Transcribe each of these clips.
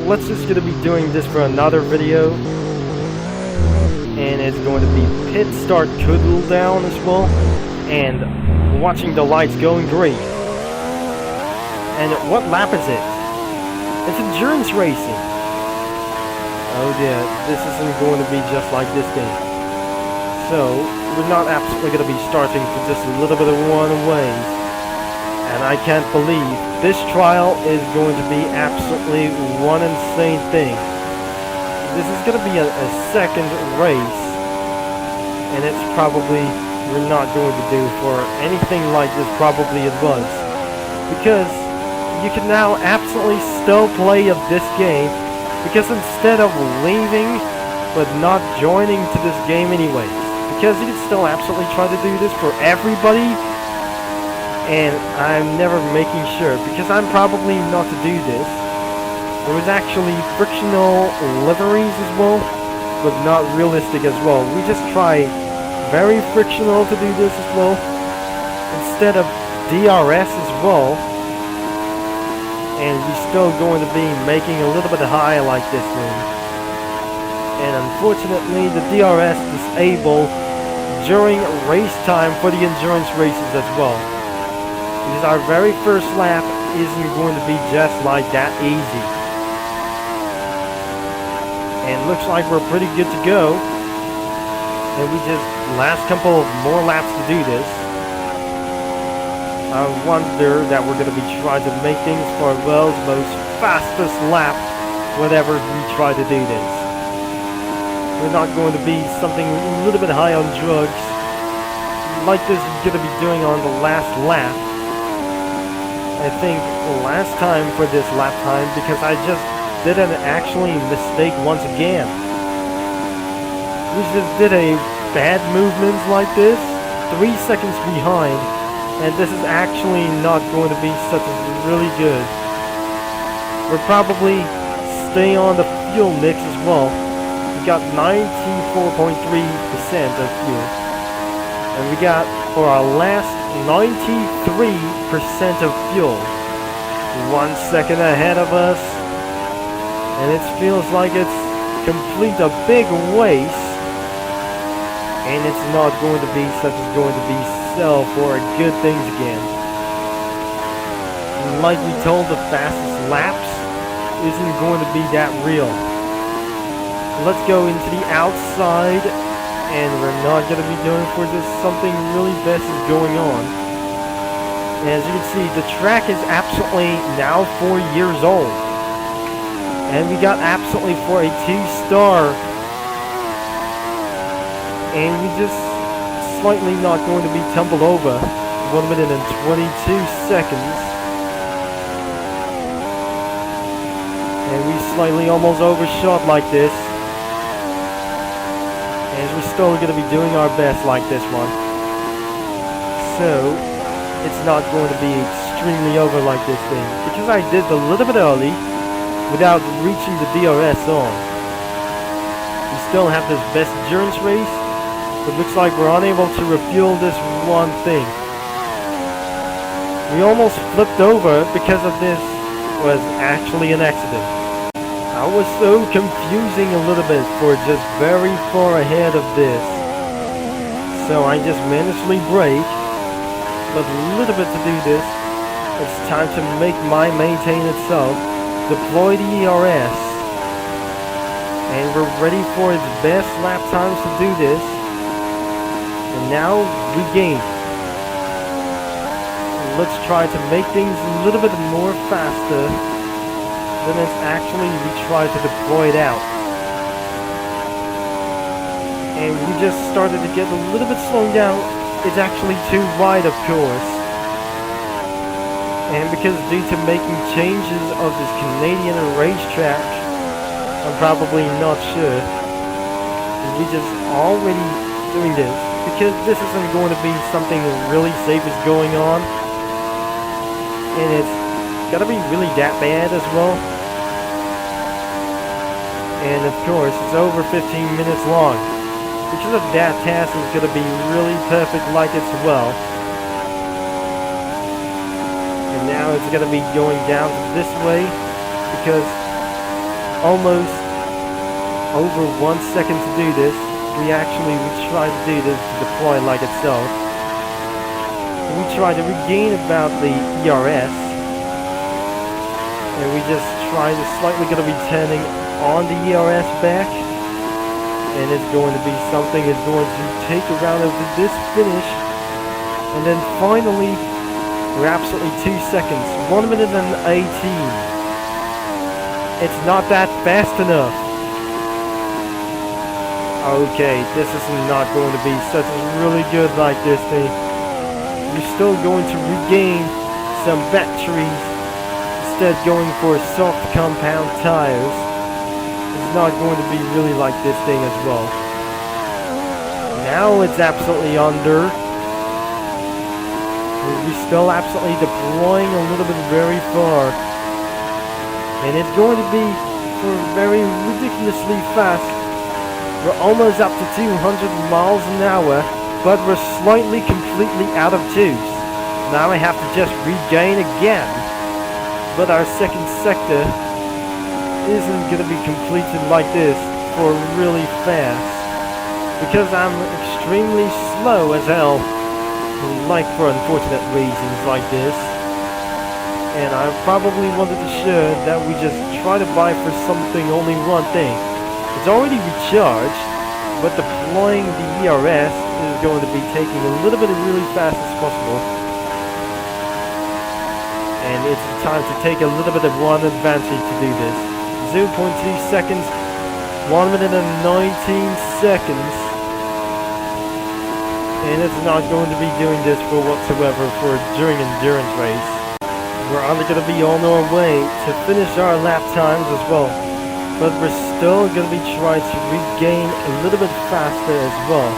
let's just gonna be doing this for another video. And it's going to be pit start cool down as well. And watching the lights going green. And what lap is it? It's endurance racing. Oh dear, this isn't going to be just like this game. So, we're not absolutely going to be starting for just a little bit of one-ways. And I can't believe this trial is going to be absolutely one insane thing. This is going to be a second race. And it's probably, we're not going to do for anything like this probably it was. Because you can now absolutely still play of this game. Because instead of leaving, but not joining to this game anyways. Because you can still absolutely try to do this for everybody. And I'm never making sure, because I'm probably not to do this. There was actually frictional liveries as well, but not realistic as well. We just try very frictional to do this as well, instead of DRS as well. And we're still going to be making a little bit high like this thing. And unfortunately, the DRS disabled during race time for the endurance races as well. Because our very first lap isn't going to be just like that easy. And looks like we're pretty good to go. And we just last couple of more laps to do this. I wonder that we're going to be trying to make things for the world's most fastest lap whenever we try to do this. We're not going to be something a little bit high on drugs like this is going to be doing on the last lap. I think last time for this lap time, because I just did an actually mistake once again. We just did a bad movements like this, 3 seconds behind, and this is actually not going to be such a really good. We'll probably stay on the fuel mix as well. We got 94.3% of fuel. And we got, for our last 93% of fuel. 1 second ahead of us. And it feels like it's complete a big waste. And it's not going to be such as going to be sell for good things again. And like we told, the fastest laps isn't going to be that real. Let's go into the outside, and we're not going to be doing for this. Something really best is going on. And as you can see, the track is absolutely now 4 years old. And we got absolutely for a 2-star. And we just slightly not going to be tumbled over. 1 minute and 22 seconds. And we slightly almost overshot like this. And we're still going to be doing our best like this one. So, it's not going to be extremely over like this thing. Because I did a little bit early, without reaching the DRS on. We still have this best endurance race, but looks like we're unable to refuel this one thing. We almost flipped over because of this was actually an accident. I was so confusing a little bit for just very far ahead of this. So I just managed to brake, but a little bit to do this. It's time to make my maintain itself, deploy the ERS, and we're ready for its best lap times to do this. And now we gain. Let's try to make things a little bit more faster than it's actually we try to deploy it out. And we just started to get a little bit slowed down. It's actually too wide, of course. And because due to making changes of this Canadian racetrack, I'm probably not sure. We just already doing this because this isn't going to be something really safe is going on. And it's gotta be really that bad as well. And of course, it's over 15 minutes long. Because of that, task is gonna be really perfect like it's well. And now it's gonna be going down this way because almost over 1 second to do this. We try to do this to deploy like itself. We try to regain about the ERS, and we just try to slightly get a returning on the ERS back, and it's going to be something is going to take around over this finish, and then finally we're absolutely 2 seconds, 1 minute and 18. It's not that fast enough. Okay, this is not going to be such a really good like this thing. We're still going to regain some batteries instead going for soft compound tires. It's not going to be really like this thing as well. Now it's absolutely under. We're still absolutely deploying a little bit very far. And it's going to be for very ridiculously fast. We're almost up to 200 miles an hour, but we're slightly completely out of tubes. Now I have to just regain again. But our second sector isn't going to be completed like this for really fast, because I'm extremely slow as hell, like for unfortunate reasons like this. And I probably wanted to show that we just try to buy for something only one thing. It's already recharged, but deploying the ERS is going to be taking a little bit of really fast as possible. And it's time to take a little bit of one advantage to do this. 0.2 seconds, 1 minute and 19 seconds. And it's not going to be doing this for whatsoever during endurance race. We're only going to be on our way to finish our lap times as well, but we're still going to be trying to regain a little bit faster as well.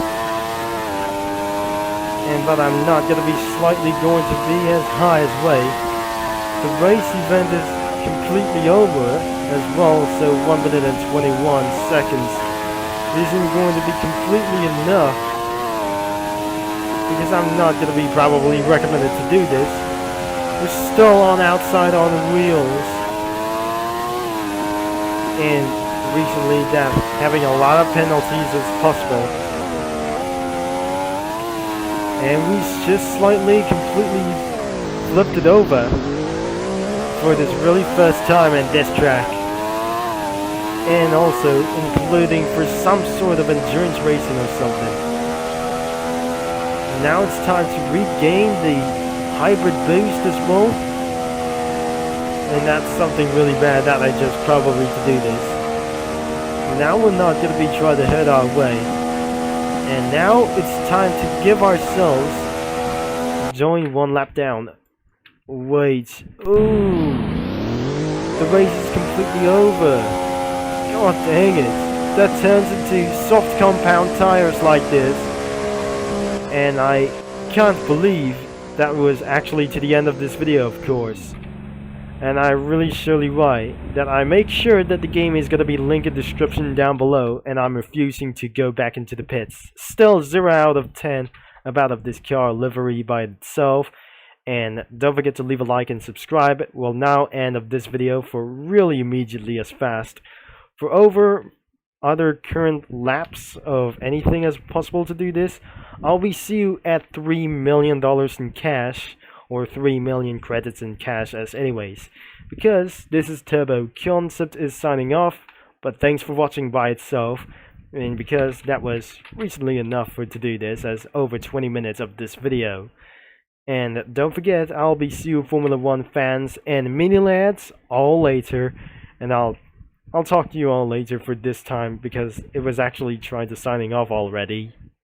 But I'm not going to be slightly going to be as high as way. The race event is completely over as well, so 1 minute and 21 seconds isn't going to be completely enough, because I'm not going to be probably recommended to do this. We're still outside on the wheels, and recently that having a lot of penalties as possible, and we just slightly completely flipped it over for this really first time in this track, and also including for some sort of endurance racing or something. Now it's time to regain the hybrid boost as well, and that's something really bad that I just probably to do this. Now we're not going to be trying to head our way, and now it's time to give ourselves join 1 lap down. Wait, ooh, the race is completely over. God dang it, that turns into soft compound tires like this, and I can't believe that was actually to the end of this video, of course. And I really surely why that I make sure that the game is going to be linked in the description down below, and I'm refusing to go back into the pits. Still 0 out of 10 about this car livery by itself. And don't forget to leave a like and subscribe. We'll now end of this video for really immediately as fast. For over other current laps of anything as possible to do this, I'll be see you at $3 million in cash, or 3 million credits in cash as anyways. Because this is Turbo Concept is signing off, but thanks for watching by itself, and because that was recently enough to do this as over 20 minutes of this video. And don't forget, I'll be see you Formula 1 fans and mini lads all later, and I'll talk to you all later for this time, because it was actually trying to signing off already.